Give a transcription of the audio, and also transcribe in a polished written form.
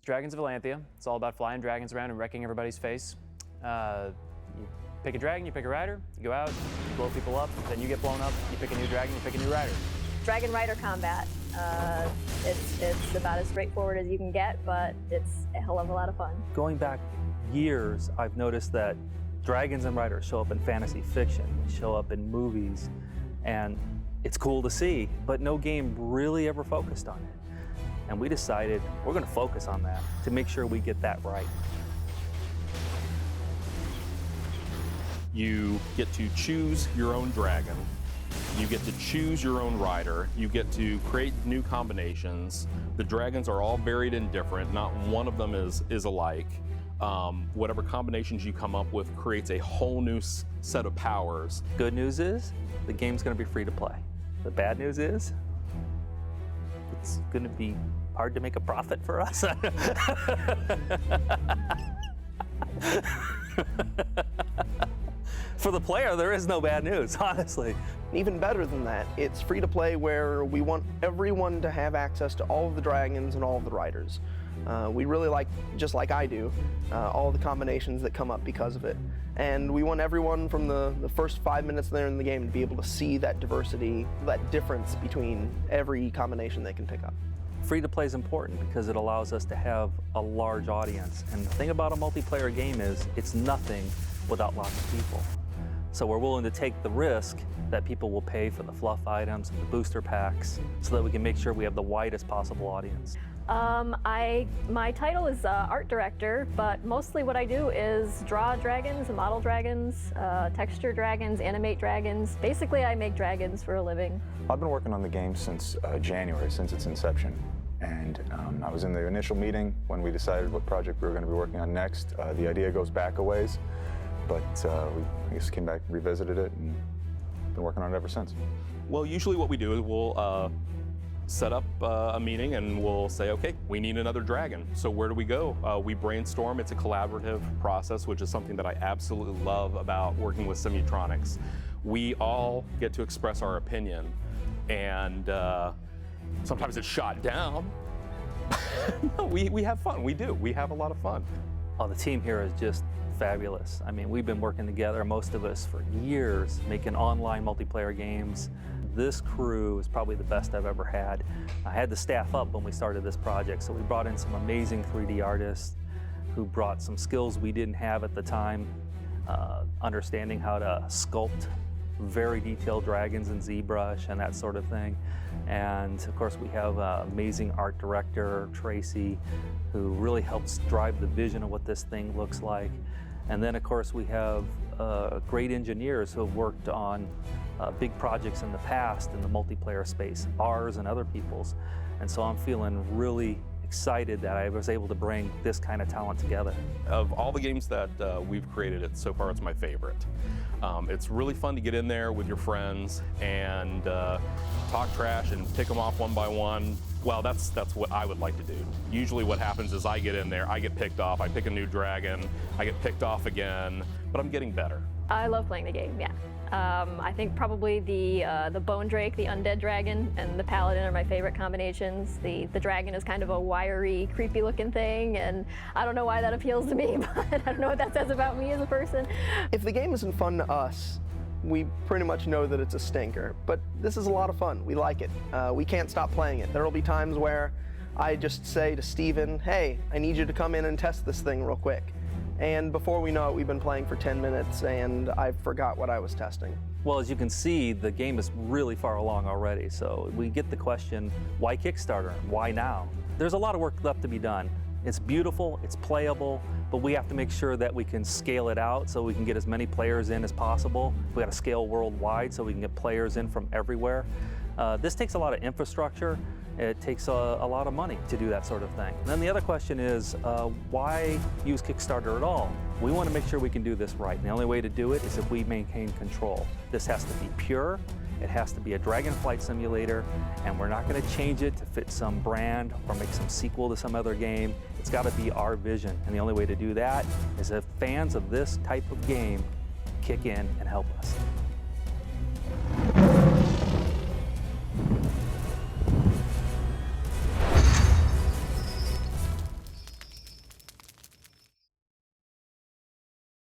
Dragons of Elanthia. It's all about flying dragons around and wrecking everybody's face. You pick a dragon, you pick a rider, you go out, you blow people up, then you get blown up, you pick a new dragon, you pick a new rider. Dragon rider combat. It's about as straightforward as you can get, but it's a hell of a lot of fun. Going back years, I've noticed that dragons and riders show up in fantasy fiction, show up in movies, and it's cool to see, but no game really ever focused on it. And we decided we're going to focus on that to make sure we get that right. You get to choose your own dragon. You get to choose your own rider. You get to create new combinations. The dragons are all varied and different. Not one of them is alike. Whatever combinations you come up with creates a whole new set of powers. Good news is the game's going to be free to play. The bad news is it's going to be hard to make a profit for us. For the player, there is no bad news, honestly. Even better than that, it's free to play where we want everyone to have access to all of the dragons and all of the riders. We really like, just like I do, all the combinations that come up because of it. And we want everyone from the first 5 minutes there in the game to be able to see that diversity, that difference between every combination they can pick up. Free to play is important because it allows us to have a large audience. And the thing about a multiplayer game is it's nothing without lots of people. So we're willing to take the risk that people will pay for the fluff items and the booster packs so that we can make sure we have the widest possible audience. My title is art director, but mostly what I do is draw dragons, model dragons, texture dragons, animate dragons. Basically, I make dragons for a living. I've been working on the game since January, since its inception. And I was in the initial meeting when we decided what project we were going to be working on next. The idea goes back a ways, but we I guess came back, revisited it, and been working on it ever since. Well, usually what we do is we'll set up a meeting and we'll say, okay, we need another dragon. So where do we go? We brainstorm. It's a collaborative process, which is something that I absolutely love about working with Simutronics. We all get to express our opinion, and sometimes it's shot down. No, we have fun. We do. We have a lot of fun. Oh, the team here is just fabulous. I mean, we've been working together, most of us, for years, making online multiplayer games. This crew is probably the best I've ever had. I had the staff up when we started this project, so we brought in some amazing 3D artists who brought some skills we didn't have at the time, understanding how to sculpt very detailed dragons in ZBrush and that sort of thing. And of course we have an amazing art director, Tracy, who really helps drive the vision of what this thing looks like. And then of course we have great engineers who have worked on big projects in the past in the multiplayer space, ours and other people's. And so I'm feeling really excited that I was able to bring this kind of talent together. Of all the games that we've created, so far it's my favorite. It's really fun to get in there with your friends and talk trash and pick them off one by one. Well, that's what I would like to do. Usually what happens is I get in there, I get picked off, I pick a new dragon, I get picked off again, but I'm getting better. I love playing the game, yeah. I think probably the Bone Drake, the Undead Dragon, and the Paladin are my favorite combinations. The dragon is kind of a wiry, creepy looking thing, and I don't know why that appeals to me, but I don't know what that says about me as a person. If the game isn't fun to us, we pretty much know that it's a stinker, but this is a lot of fun. We like it. We can't stop playing it. There will be times where I just say to Steven, hey, I need you to come in and test this thing real quick. And before we know it, we've been playing for 10 minutes and I forgot what I was testing. Well, as you can see, the game is really far along already. So we get the question, why Kickstarter? Why now? There's a lot of work left to be done. It's beautiful, it's playable, but we have to make sure that we can scale it out so we can get as many players in as possible. We got to scale worldwide so we can get players in from everywhere. This takes a lot of infrastructure. It takes a lot of money to do that sort of thing. And then the other question is, why use Kickstarter at all? We want to make sure we can do this right. And the only way to do it is if we maintain control. This has to be pure, it has to be a dragon flight simulator, and we're not going to change it to fit some brand or make some sequel to some other game. It's got to be our vision. And the only way to do that is if fans of this type of game kick in and help us.